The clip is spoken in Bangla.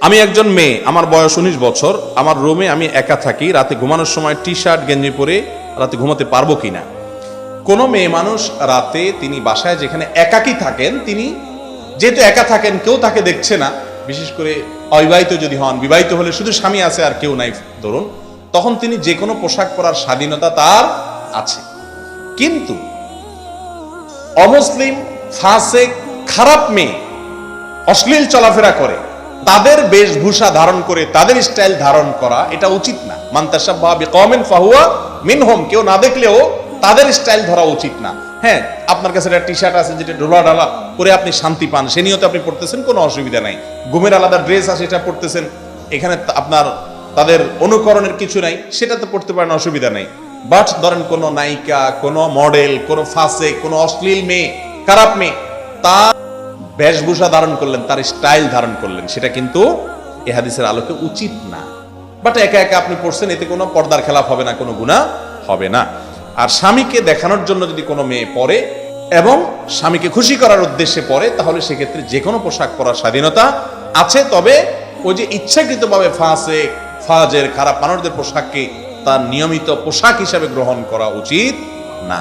আমি একজন মেয়ে, আমার বয়স 19 বছর, আমার রুমে আমি একা থাকি, রাতে ঘুমানোর সময় টি শার্ট গেঞ্জি পরে রাতে ঘুমাতে পারবো কিনা? কোনো মেয়ে মানুষ রাতে তিনি বাসায় যেখানে একাকী থাকেন, তিনি যেহেতু একা থাকেন, কেউ তাকে দেখছে না, বিশেষ করে অবিবাহিত যদি হন, বিবাহিত হলে শুধু স্বামী আছে আর কেউ নাই ধরুন, তখন তিনি যে কোনো পোশাক পরার স্বাধীনতা তার আছে। কিন্তু অমুসলিম, ফাসেক, খারাপ মেয়ে অশ্লীল চলাফেরা করে, তাদের বেশভূষা ধারণ করে তাদের স্টাইল ধারণ করা এটা উচিত না। মান তাশাব্বাহা বিকওমিন ফাহুয়া মিনহুম, কেউ না দেখলেও তাদের স্টাইল ধরা উচিত না। হ্যাঁ, আপনার কাছে একটা টি শার্ট আছে যেটা ঢোলা ঢালা পরে আপনি শান্তি পান, সে নিয়তে আপনি পড়তেছেন, কোনো অসুবিধা নাই। ঘুমের আলাদা ড্রেস আছে, এটা পড়তেছেন, এখানে আপনার তাদের অনুকরণের কিছু নাই, সেটাতে পড়তে পারেন, অসুবিধা নাই। বাট ধরেন কোন নায়িকা, কোন মডেল, কোন ফাসেক, কোন অশ্লীল মেয়ে, খারাপ মেয়ে, তার বেশভূষা ধারণ করলেন, তার স্টাইল ধারণ করলেন, সেটা কিন্তু এ হাদিসের আলোকে উচিত না। বাট একা একা আপনি পড়ছেন, এতে কোনো পর্দার খেলাফ হবে না, কোনো গুনাহ হবে না। আর স্বামীকে দেখানোর জন্য যদি কোনো মেয়ে পরে এবং স্বামীকে খুশি করার উদ্দেশ্যে পরে, তাহলে সেক্ষেত্রে যে কোনো পোশাক পরার স্বাধীনতা আছে। তবে ওই যে ইচ্ছাকৃতভাবে ফাসেক, ফাজের, খারাপ মানুষদের পোশাককে তার নিয়মিত পোশাক হিসাবে গ্রহণ করা উচিত না।